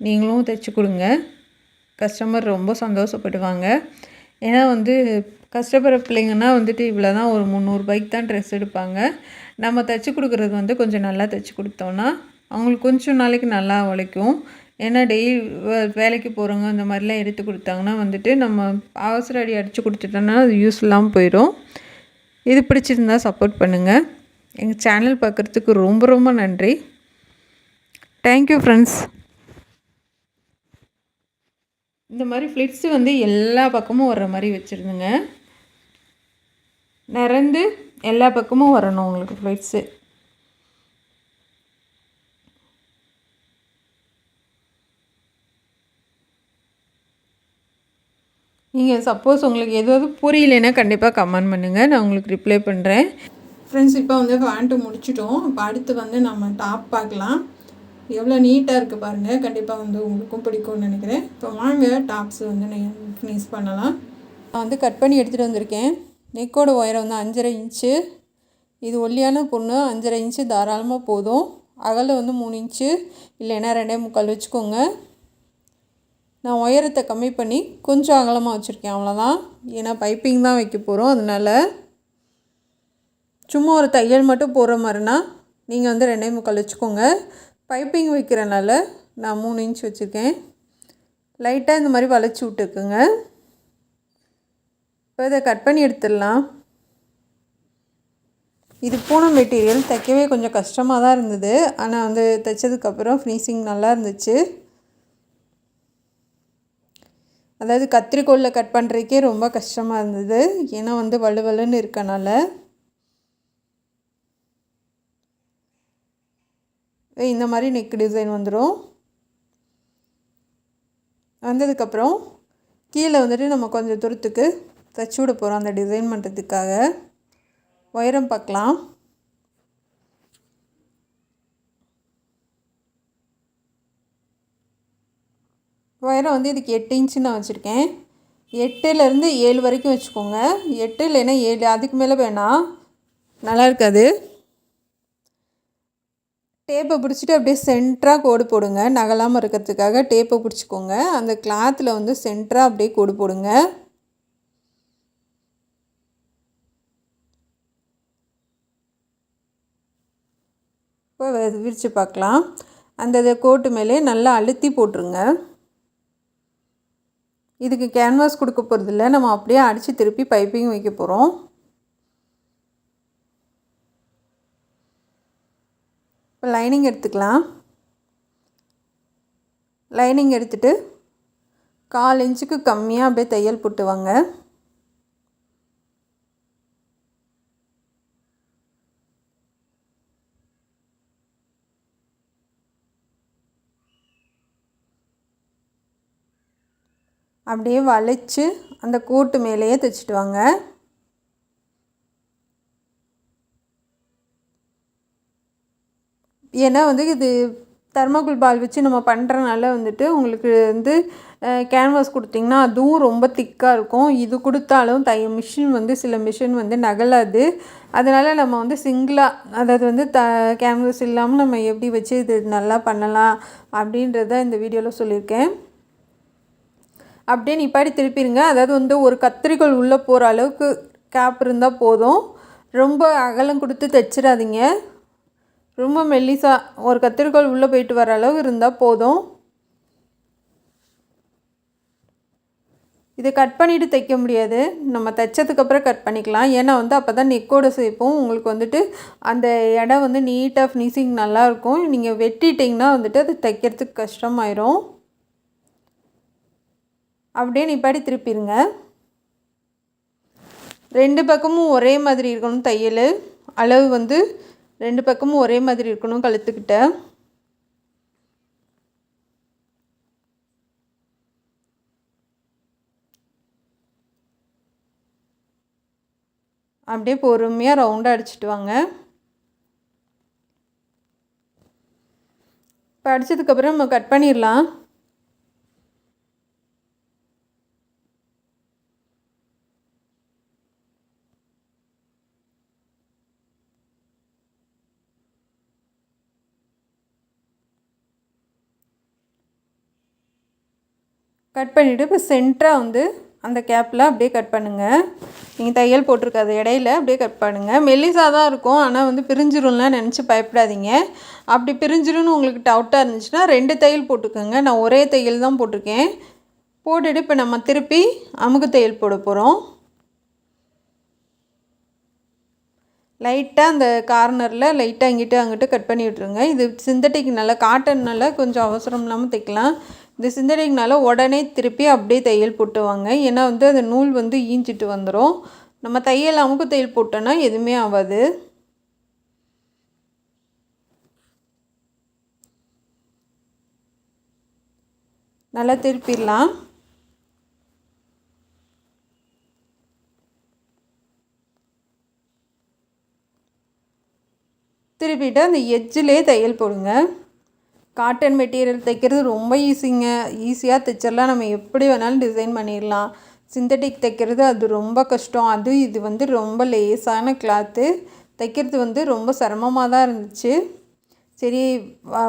நீங்களும் தைச்சி கொடுங்க, கஸ்டமர் ரொம்ப சந்தோஷப்படுவாங்க. ஏன்னா வந்து கஷ்டப்படுற பிள்ளைங்கன்னா வந்துட்டு இவ்வளோ தான், ஒரு 300 ரூபாய்க்கு தான் ட்ரெஸ் எடுப்பாங்க. நம்ம தைச்சி கொடுக்குறது வந்து கொஞ்சம் நல்லா தைச்சி கொடுத்தோன்னா அவங்களுக்கு கொஞ்சம் நாளைக்கு நல்லா உழைக்கும். ஏன்னா டெய்லி வேலைக்கு போகிறவங்க இந்த மாதிரிலாம் எடுத்து கொடுத்தாங்கன்னா வந்துட்டு நம்ம அவசர அடி அடித்து கொடுத்துட்டோன்னா அது யூஸ் இல்லாமல் போயிடும். இது பிடிச்சிருந்தால் சப்போர்ட் பண்ணுங்கள். எங்கள் சேனல் பார்க்குறதுக்கு ரொம்ப ரொம்ப நன்றி. Thank you friends. இந்த மாதிரி ஃப்ளிட்ஸு வந்து எல்லா பக்கமும் வர்ற மாதிரி வச்சுருந்துங்க. நிறந்து எல்லா பக்கமும் வரணும் உங்களுக்கு ஃப்ளிட்ஸு. நீங்கள் சப்போஸ் உங்களுக்கு எதாவது புரியலைன்னா கண்டிப்பாக கமெண்ட் பண்ணுங்கள், நான் உங்களுக்கு ரிப்ளை பண்ணுறேன். ஃப்ரெண்ட்ஸ், இப்போ வந்து பேண்ட்டு முடிச்சிட்டோம். இப்போ அடுத்து வந்து நம்ம டாப் பார்க்கலாம். எவ்வளோ நீட்டாக இருக்குது பாருங்கள். கண்டிப்பாக வந்து உங்களுக்கும் பிடிக்கும்னு நினைக்கிறேன். இப்போ வாங்க டாப்ஸ் வந்து ஃபினிஷ் பண்ணலாம். நான் வந்து கட் பண்ணி எடுத்துகிட்டு வந்திருக்கேன். நெக்கோட உயரம் வந்து 5.5 இன்ச்சு. இது ஒல்லியான பொண்ணு, 5.5 இன்ச்சு தாராளமாக போதும். அகலம் வந்து 3 இன்ச்சு இல்லைன்னா 2.25 வச்சுக்கோங்க. நான் உயரத்தை கம்மி பண்ணி கொஞ்சம் அகலமாக வச்சுருக்கேன், அவ்வளோதான். ஏன்னா பைப்பிங் தான் வைக்க போகிறோம். அதனால் சும்மா ஒரு தையல் மட்டும் போடுற மாதிரினா நீங்கள் வந்து 2.25 வச்சுக்கோங்க. பைப்பிங் வைக்கிறனால நான் 3 இன்ச் வச்சுருக்கேன். லைட்டாக இந்த மாதிரி வளைச்சி விட்டுக்குங்க. இப்போ இதை கட் பண்ணி எடுத்துடலாம். இது பூனை மெட்டீரியல் தைக்கவே கொஞ்சம் கஷ்டமாக தான் இருந்தது. ஆனால் வந்து தைச்சதுக்கப்புறம் ஃபினிஷிங் நல்லா இருந்துச்சு. அதாவது கத்திரிக்கோலில் கட் பண்ணுறதுக்கே ரொம்ப கஷ்டமாக இருந்தது. ஏன்னா வந்து வலுவலுன்னு இருக்கனால. இந்த மாதிரி நெக் டிசைன் வந்துடும். வந்ததுக்கப்புறம் கீழே வந்துட்டு நம்ம கொஞ்சம் தூரத்துக்கு தைச்சி விட போகிறோம் அந்த டிசைன் பண்ணுறதுக்காக. உயரம் பார்க்கலாம். உயரம் வந்து இதுக்கு 8 இன்ச்சு நான் வச்சுருக்கேன். 8லேருந்து 7 வரைக்கும் வச்சுக்கோங்க. 8 இல்லைன்னா 7, அதுக்கு மேலே வேணாம், நல்லா இருக்காது. டேப்பை பிடிச்சிட்டு அப்படியே சென்டராக கோடு போடுங்க. நகலாமல் இருக்கிறதுக்காக டேப்பை பிடிச்சிக்கோங்க. அந்த கிளாத்தில் வந்து சென்டராக அப்படியே கோடு போடுங்க. இப்போ விரித்து பார்க்கலாம். அந்த கோட்டு மேலே நல்லா அழுத்தி போட்டுருங்க. இதுக்கு கேன்வாஸ் கொடுக்க போகிறதில்ல, நம்ம அப்படியே அடித்து திருப்பி பைப்பிங் வைக்க போகிறோம். இப்போ லைனிங் எடுத்துக்கலாம். லைனிங் எடுத்துகிட்டு 1/4 இன்ச்சுக்கு கம்மியாக அப்படியே தையல் போட்டு வாங்க. அப்படியே வளைச்சு அந்த கோட்டு மேலேயே தைச்சிட்டு வாங்க. ஏன்னா வந்து இது தர்மாக்கோல் பால் வச்சு நம்ம பண்ணுறனால வந்துட்டு உங்களுக்கு வந்து கேன்வாஸ் கொடுத்திங்கன்னா அதுவும் ரொம்ப திக்காக இருக்கும். இது கொடுத்தாலும் மிஷின் வந்து சில மிஷின் வந்து நகலாது. அதனால் நம்ம வந்து சிங்கிளாக, அதாவது வந்து கேன்வாஸ் இல்லாமல் நம்ம எப்படி வச்சு இது நல்லா பண்ணலாம் அப்படின்றத இந்த வீடியோவில் சொல்லியிருக்கேன். அப்படியே நிப்பாடி திருப்பிடுங்க. அதாவது வந்து ஒரு கத்திரிக்கோல் உள்ளே போகிற அளவுக்கு கேப் இருந்தால் போதும். ரொம்ப அகலம் கொடுத்து தைச்சிடாதீங்க. ரொம்ப மெல்லிசாக ஒரு கத்திரிக்கோல் உள்ளே போயிட்டு வர அளவு இருந்தால் போதும். இதை கட் பண்ணிவிட்டு தைக்க முடியாது, நம்ம தைச்சதுக்கப்புறம் கட் பண்ணிக்கலாம். ஏன்னா வந்து அப்போ தான் நெக்கோட ஷேப்பும் உங்களுக்கு வந்துட்டு அந்த இடம் வந்து நீட்டாக ஃபினிஷிங் நல்லாயிருக்கும். நீங்கள் வெட்டிட்டிங்கன்னா வந்துட்டு அது தைக்கிறதுக்கு கஷ்டமாயிரும். அப்படியே நிப்பாடி திருப்பிடுங்க. 2 பக்கமும் ஒரே மாதிரி இருக்கணும் தையல். அளவு வந்து 2 பக்கமும் ஒரே மாதிரி இருக்கணும் கழுத்துக்கிட்ட. அப்படியே பொறுமையாக ரவுண்டாக அடிச்சிட்டு வாங்க. இப்போ அடித்ததுக்கப்புறம் நம்ம கட் பண்ணிடலாம். கட் பண்ணிவிட்டு இப்போ சென்டராக வந்து அந்த கேப்பில் அப்படியே கட் பண்ணுங்கள். நீங்கள் தையல் போட்டிருக்காது இடையில அப்படியே கட் பண்ணுங்கள். மெல்லிசாக தான் இருக்கும், ஆனால் வந்து பிரிஞ்சிரும்லாம் நினச்சி பயப்படாதீங்க. அப்படி பிரிஞ்சிரும்னு உங்களுக்கு டவுட்டாக இருந்துச்சுன்னா 2 தையல் போட்டுக்கோங்க. நான் ஒரே தையல் தான் போட்டிருக்கேன். போட்டுட்டு இப்போ நம்ம திருப்பி அமுக்கு தையல் போட போகிறோம். லைட்டாக அந்த கார்னரில் லைட்டாக இங்கிட்டு அங்கிட்டு கட் பண்ணி விட்ருங்க. இது சிந்தட்டிக்னால காட்டன்னால கொஞ்சம் அவசரம் இல்லாமல் தைக்கலாம். இந்த சிந்தடிக்னால உடனே திருப்பி அப்படியே தையல் போட்டுவாங்க. ஏன்னா வந்து அந்த நூல் வந்து ஈஞ்சிட்டு வந்துடும். நம்ம தையல் அமுக்கு தையல் போட்டோன்னா எதுவுமே ஆகாது. நல்லா திருப்பிடலாம். திருப்பிட்டு அந்த எட்ஜிலே தையல் போடுங்க. காட்டன் மெட்டீரியல் தைக்கிறது ரொம்ப ஈஸியாக தைச்சிடலாம். நம்ம எப்படி வேணாலும் டிசைன் பண்ணிடலாம். சிந்தட்டிக் தைக்கிறது அது ரொம்ப கஷ்டம். இது வந்து ரொம்ப லேசான கிளாத்து. தைக்கிறது வந்து ரொம்ப சிரமமாக தான் இருந்துச்சு. சரி,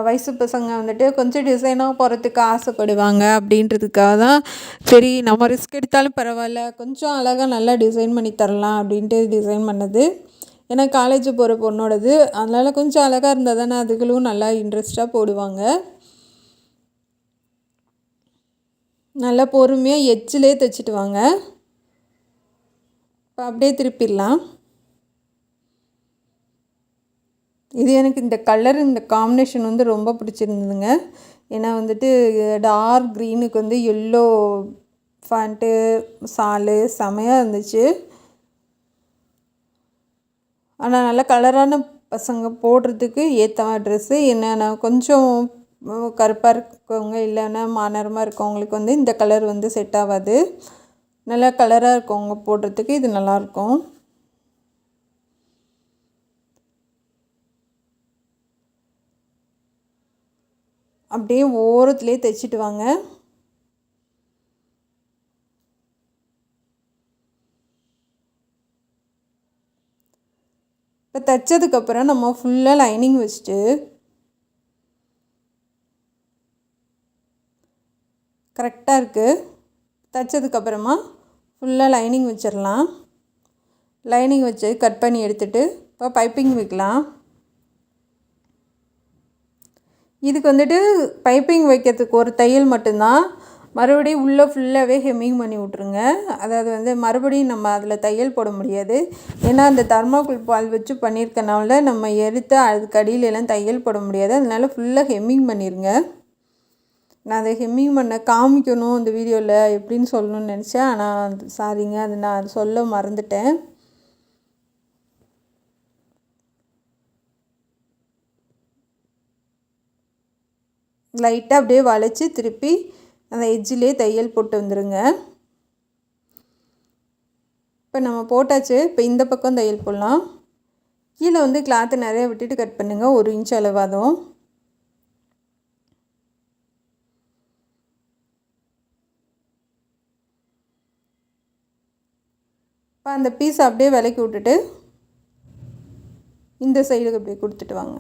வயசு பசங்க வந்துட்டு கொஞ்சம் டிசைனாக போகிறதுக்கு ஆசைப்படுவாங்க அப்படின்றதுக்காக தான் சரி நம்ம ரிஸ்க் எடுத்தாலும் பரவாயில்ல, கொஞ்சம் அழகாக நல்லா டிசைன் பண்ணி தரலாம் அப்படின்ட்டு டிசைன் பண்ணது. ஏன்னா காலேஜ் போகிற பொண்ணோடது, அதனால் கொஞ்சம் அழகாக இருந்தால் தானே அதுகளும் நல்லா இன்ட்ரெஸ்ட்டாக போடுவாங்க. நல்லா பொறுமையாக எட்ஜிலே தைச்சிட்டு வாங்க. இப்போ அப்படியே திருப்பிடலாம். இது எனக்கு இந்த கலர், இந்த காம்பினேஷன் வந்து ரொம்ப பிடிச்சிருந்ததுங்க. ஏன்னா வந்துட்டு டார்க் க்ரீனுக்கு வந்து எல்லோ ஃபேண்ட்டு சாலு செமையாக இருந்துச்சு. ஆனால் நல்ல கலரான பசங்க போடுறதுக்கு ஏற்ற ட்ரெஸ்ஸு. என்னென்னா கொஞ்சம் கருப்பாக இருக்கவங்க இல்லைன்னா மாநிறமாக இருக்கவங்களுக்கு வந்து இந்த கலர் வந்து செட் ஆகாது. நல்லா கலராக இருக்கவங்க போடுறதுக்கு இது நல்லாயிருக்கும். அப்படியே ஓரத்துலேயே தைச்சிட்டு வாங்க. இப்போ தைச்சதுக்கப்புறம் நம்ம ஃபுல்லாக லைனிங் வச்சுட்டு கரெக்டாக இருக்குது. தைச்சதுக்கப்புறமா ஃபுல்லாக லைனிங் வச்சிடலாம். லைனிங் வச்சு கட் பண்ணி எடுத்துகிட்டு இப்போ பைப்பிங் வைக்கலாம். இதுக்கு வந்துட்டு பைப்பிங் வைக்கிறதுக்கு ஒரு தையல் மட்டும்தான். மறுபடியும் உள்ளே ஃபுல்லாகவே ஹெம்மிங் பண்ணி விட்ருங்க. அதாவது வந்து மறுபடியும் நம்ம அதில் தையல் போட முடியாது. ஏன்னா அந்த தர்மாக்கோல் பால் வச்சு பண்ணியிருக்கனால நம்ம எடுத்து அதுக்கு அடியிலலாம் தையல் போட முடியாது. அதனால ஃபுல்லாக ஹெம்மிங் பண்ணிடுங்க. நான் அதை ஹெம்மிங் பண்ண காமிக்கணும் இந்த வீடியோவில் எப்படின்னு சொல்லணும்னு நினச்சேன். ஆனால் சாரிங்க, அது நான் சொல்ல மறந்துட்டேன். லைட்டாக அப்படியே வளைச்சி திருப்பி அந்த எட்ஜிலே தையல் போட்டு வந்துடுங்க. இப்போ நம்ம போட்டாச்சு. இப்போ இந்த பக்கம் தையல் போடலாம். கீழே வந்து கிளாத்து நிறையா விட்டுட்டு கட் பண்ணுங்கள், 1 இன்ச் அளவாதும். இப்போ அந்த பீஸ் அப்படியே விலக்கி விட்டுட்டு இந்த சைடுக்கு அப்படியே கொடுத்துட்டு வாங்க.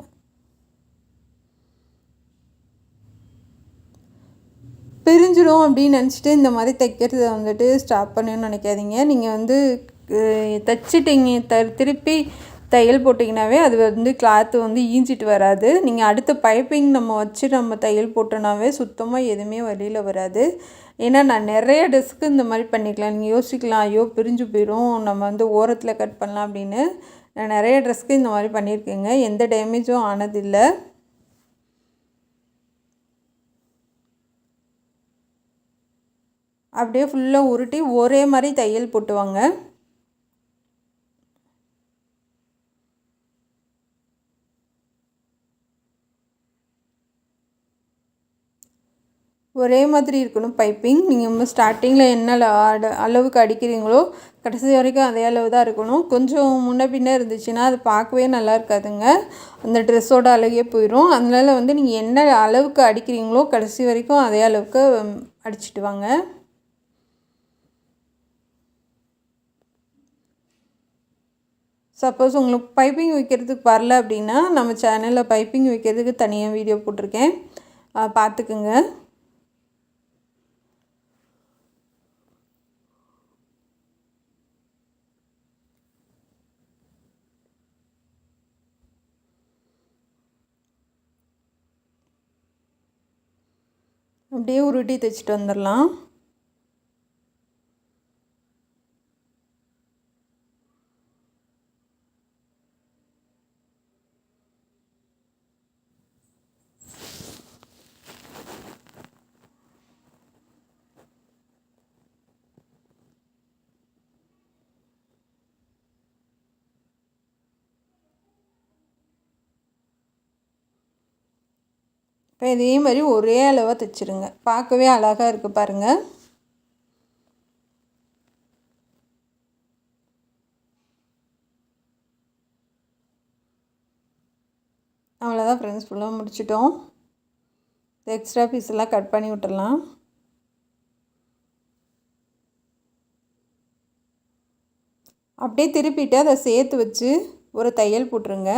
பிரிஞ்சிடும் அப்படின்னு நினச்சிட்டு இந்த மாதிரி தைக்கிறத வந்துட்டு ஸ்டாப் பண்ணணும்னு நினைக்காதீங்க. நீங்கள் வந்து தைச்சிட்டிங்க திருப்பி தையல் போட்டிங்கனாவே அது வந்து கிளாத்து வந்து ஈஞ்சிட்டு வராது. நீங்கள் அடுத்த பைப்பிங் நம்ம வச்சு நம்ம தையல் போட்டோன்னாவே சுத்தமாக எதுவுமே வெளியில் வராது. ஏன்னா நான் நிறைய ட்ரெஸ்க்கு இந்த மாதிரி பண்ணிக்கலாம். நீங்கள் யோசிக்கலாம், ஐயோ பிரிஞ்சு போயிடும், நம்ம வந்து ஓரத்தில் கட் பண்ணலாம் அப்படின்னு. நான் நிறைய ட்ரெஸ்க்கு இந்த மாதிரி பண்ணியிருக்கேங்க. எந்த டேமேஜும் ஆனதில்லை. அப்படியே ஃபுல்லாக உருட்டி ஒரே மாதிரி தையல் போட்டுவாங்க. ஒரே மாதிரி இருக்கணும் பைப்பிங். நீங்கள் ஸ்டார்டிங்கில் என்ன அளவுக்கு அடிக்கிறீங்களோ கடைசி வரைக்கும் அதே அளவு தான் இருக்கணும். கொஞ்சம் முன்ன பின்ன இருந்துச்சுன்னா அது பார்க்கவே நல்லா இருக்காதுங்க, அந்த ட்ரெஸ்ஸோட அழகே போயிடும். அதனால் வந்து நீங்கள் என்ன அளவுக்கு அடிக்கிறீங்களோ கடைசி வரைக்கும் அதே அளவுக்கு அடிச்சுட்டு வாங்க. சப்போஸ் உங்களுக்கு பைப்பிங் வைக்கிறதுக்கு வரல அப்படின்னா நம்ம சேனலில் பைப்பிங் வைக்கிறதுக்கு தனியாக வீடியோ போட்டிருக்கேன், பார்த்துக்குங்க. அப்படியே உருட்டி தைச்சிட்டு வந்துடலாம். இப்போ இதே மாதிரி ஒரே அளவாக தைச்சிருங்க. பார்க்கவே அழகாக இருக்குது பாருங்கள். அவ்வளோதான் ஃப்ரெண்ட்ஸ், ஃபுல்லாக முடிச்சிட்டோம். எக்ஸ்ட்ரா பீஸ் எல்லாம் கட் பண்ணி விட்டுடலாம். அப்படியே திருப்பிட்டு அதை சேர்த்து வச்சு ஒரு தையல் போட்டுருங்க.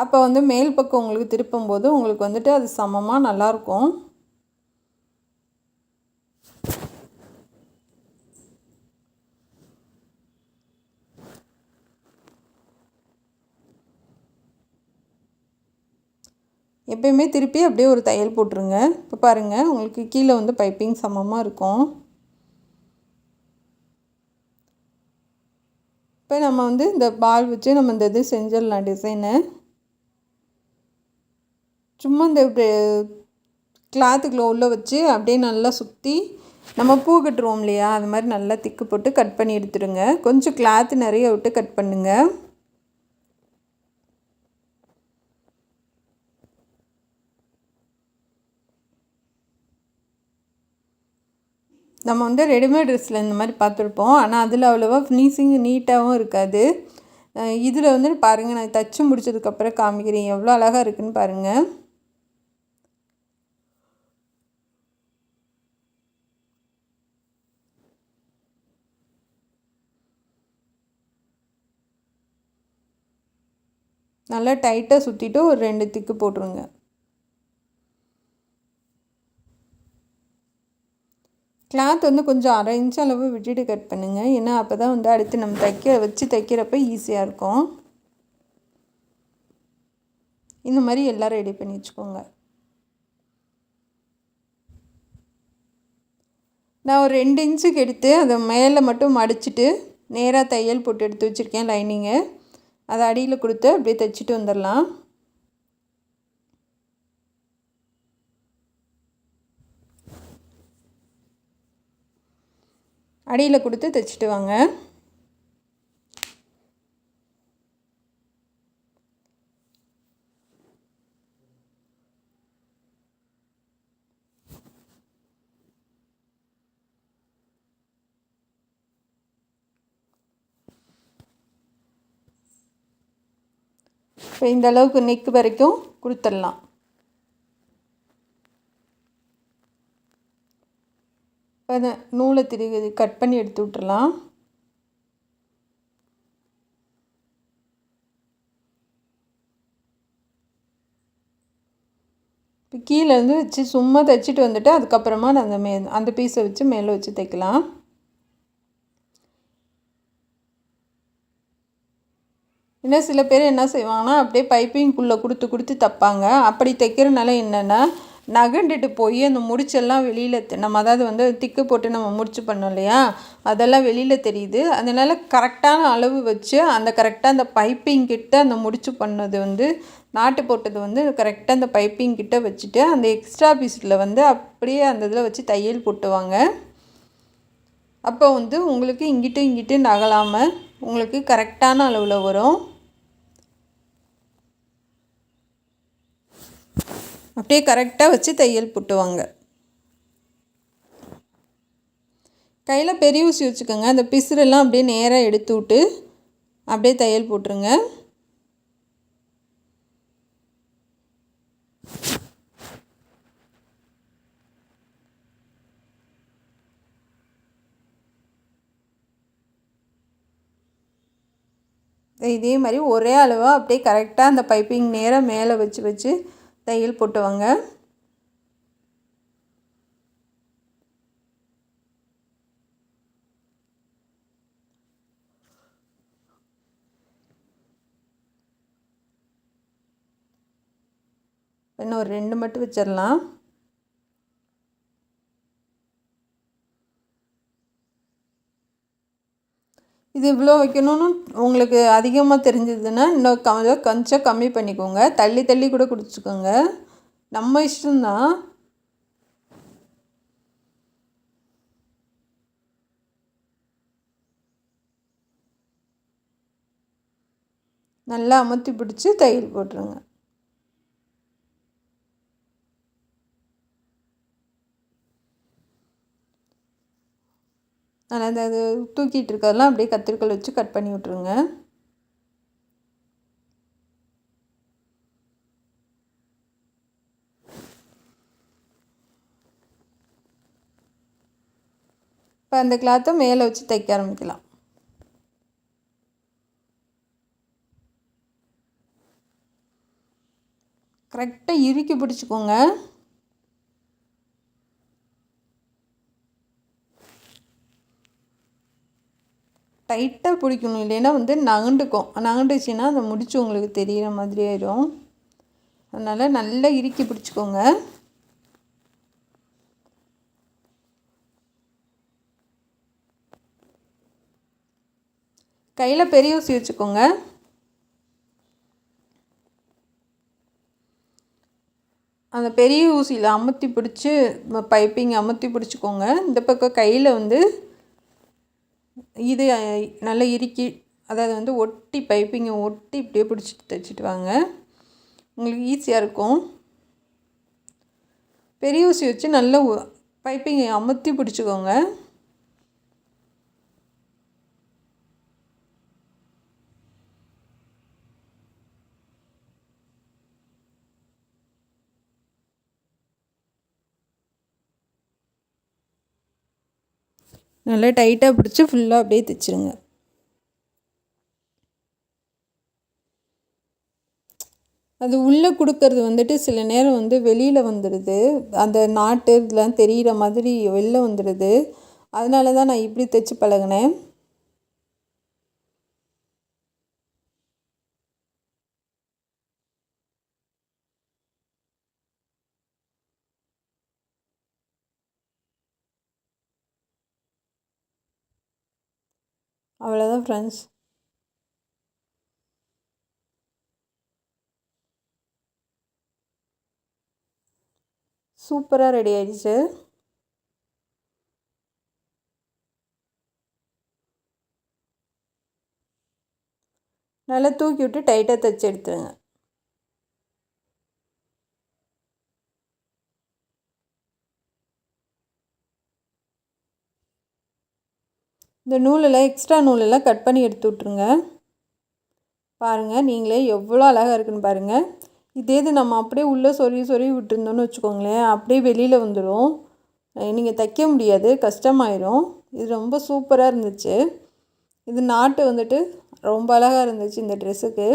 அப்போ வந்து மேல் பக்கம் உங்களுக்கு திருப்பும்போது உங்களுக்கு வந்துட்டு அது சமமாக நல்லாயிருக்கும். எப்பயுமே திருப்பி அப்படியே ஒரு தையல் போட்டுருங்க. இப்போ பாருங்கள், உங்களுக்கு கீழே வந்து பைப்பிங் சமமாக இருக்கும். இப்போ நம்ம வந்து இந்த பால் வச்சு நம்ம இந்த இது செஞ்சிடலாம் டிசைனு. சும்மா இந்த கிளாத்துக்குள்ள உள்ளே வச்சு அப்படியே நல்லா சுற்றி நம்ம பூ கட்டுருவோம் இல்லையா, அது மாதிரி நல்லா திக்கு போட்டு கட் பண்ணி எடுத்துடுங்க. கொஞ்சம் கிளாத்து நிறைய விட்டு கட் பண்ணுங்கள். நம்ம வந்து ரெடிமேட் ட்ரெஸ்ஸில் இந்த மாதிரி பார்த்துருப்போம். ஆனால் அதில் அவ்வளோவா ஃபினிஷிங் நீட்டாகவும் இருக்காது. இதில் வந்து பாருங்கள், நான் தச்சு முடிச்சதுக்கப்புறம் காமிக்கிறேன் எவ்வளோ அழகாக இருக்குதுன்னு பாருங்கள். நல்லா டைட்டாக சுற்றிட்டு ஒரு 2 திக்கு போட்டுருங்க. கிளாத் வந்து கொஞ்சம் 1/2 இன்ச் அளவு விட்டுட்டு கட் பண்ணுங்கள். ஏன்னா அப்போ தான் வந்து அடுத்து நம்ம தைக்கிறப்ப ஈஸியாக இருக்கும். இந்த மாதிரி எல்லாம் ரெடி பண்ணி வச்சுக்கோங்க. நான் ஒரு 2 இன்ச்சுக்கு எடுத்து அதை மேலே மட்டும் மடிச்சுட்டு நேராக தையல் போட்டு எடுத்து வச்சுருக்கேன் லைனிங்கு. அதை அடியில் கொடுத்து அப்படியே தைச்சிட்டு வந்துடலாம். அடியில் கொடுத்து தைச்சிட்டு வாங்க. இப்போ இந்த அளவுக்கு நெக் வரைக்கும் கொடுத்துடலாம். இப்போ அதை நூலை கட் பண்ணி எடுத்து விட்டுறலாம். இப்போ கீழேருந்து வச்சு சும்மா தைச்சிட்டு வந்துட்டு அதுக்கப்புறமா நான் அந்த பீஸை வச்சு மேலே வச்சு தைக்கலாம். இன்னும் சில பேர் என்ன செய்வாங்கன்னா அப்படியே பைப்பிங்குள்ளே கொடுத்து தைப்பாங்க. அப்படி தைக்கிறனால என்னென்னா நகண்டுட்டு போய் அந்த முடிச்செல்லாம் வெளியில் நம்ம அதாவது வந்து திக்கு போட்டு நம்ம முடிச்சு பண்ணோம் இல்லையா, அதெல்லாம் வெளியில் தெரியுது. அதனால் கரெக்டான அளவு வச்சு அந்த கரெக்டாக அந்த பைப்பிங் கிட்ட அந்த முடிச்சு பண்ணது வந்து நாட்டு போட்டது வந்து கரெக்டாக அந்த பைப்பிங் கிட்ட வச்சுட்டு அந்த எக்ஸ்ட்ரா பீஸில் வந்து அப்படியே அந்த இதில் வச்சு தையல் போட்டுவாங்க. அப்போ வந்து உங்களுக்கு இங்கிட்டு நகலாமல் உங்களுக்கு கரெக்டான அளவில் வரும். அப்படியே கரெக்டாக வச்சு தையல் போட்டுவாங்க. கையில் பெரிய ஊசி வச்சுக்கோங்க. அந்த பிசுறெல்லாம் அப்படியே நேராக எடுத்து விட்டு அப்படியே தையல் போட்டுருங்க. இதே மாதிரி ஒரே அளவாக அப்படியே கரெக்டாக அந்த பைப்பிங் நேராக மேலே வச்சு தையல் போட்டுவாங்க. இன்னும் ஒரு 2 மட்டும் வச்சிடலாம். இது இவ்வளோ வைக்கணும்னு உங்களுக்கு அதிகமாக தெரிஞ்சதுன்னா இன்னும் கொஞ்சம் கம்மி பண்ணிக்கோங்க. தள்ளி கூட குடிச்சுக்கோங்க, நம்ம இஷ்டம்தான். நல்லா அமுத்தி பிடிச்சி தையல் போட்டுருங்க. அதனால் அது தூக்கிட்டு இருக்கிறதெல்லாம் அப்படியே கத்திரிக்கோல் வச்சு கட் பண்ணி விட்ருங்க. இப்போ அந்த கிளாத்தை மேலே வச்சு தைக்க ஆரம்பிக்கலாம். கரெக்டாக இறுக்கி பிடிச்சிக்கோங்க. டைட்டாக பிடிக்கணும், இல்லைன்னா நகண்டுச்சுன்னா அந்த முடிச்சு உங்களுக்கு தெரிகிற மாதிரி ஆயிடும். அதனால் நல்லா இறுக்கி பிடிச்சிக்கோங்க. கையில் பெரிய ஊசி வச்சுக்கோங்க. அந்த பெரிய ஊசியில் அமுத்தி பிடிச்சி பைப்பிங் அமுத்தி பிடிச்சிக்கோங்க. இந்த பக்கம் கையில் இது நல்லா இறுக்கி, அதாவது ஒட்டி பைப்பிங்கை ஒட்டி இப்படியே பிடிச்சிட்டு தைச்சிட்டு வாங்க, உங்களுக்கு ஈஸியாக இருக்கும். பெரிய ஊசி வச்சு நல்லா பைப்பிங்கை அமுத்தி பிடிச்சிக்கோங்க. நல்லா டைட்டாக பிடிச்சி ஃபுல்லாக அப்படியே தைச்சிருங்க. அது உள்ளே கொடுக்கறது சில நேரம் வெளியில் வந்துடுது, அந்த நாட்டு இதெல்லாம் தெரிகிற மாதிரி வெளில வந்துடுது. அதனால தான் நான் இப்படி தைச்சி பழகினேன். அவ்வளோதான் ஃப்ரெண்ட்ஸ். சூப்பராக ரெடி ஆயிடுச்சு. நல்லா தூக்கி விட்டு டைட்டாக தைச்சி எடுத்துருங்க. இந்த நூலெல்லாம் எக்ஸ்ட்ரா நூலெல்லாம் கட் பண்ணி எடுத்து விட்ருங்க. பாருங்கள், நீங்களே எவ்வளோ அழகாக இருக்குன்னு பாருங்கள். இது நம்ம அப்படியே உள்ளே சொருவி விட்டுருந்தோன்னு வச்சுக்கோங்களேன், அப்படியே வெளியில் வந்துடும். நீங்கள் தைக்க முடியாது, கஷ்டமாயிடும். இது ரொம்ப சூப்பராக இருந்துச்சு. இது நாட்டு ரொம்ப அழகாக இருந்துச்சு இந்த ட்ரெஸ்ஸுக்கு.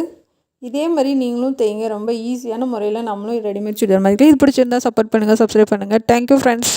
இதே மாதிரி நீங்களும் தைங்க. ரொம்ப ஈஸியான முறையில் நம்மளும் ரெடிமேட் சுடிதார் மாதிரி. இது பிடிச்சிருந்தா சப்போர்ட் பண்ணுங்கள், சப்ஸ்கிரைப் பண்ணுங்கள். Thank you friends.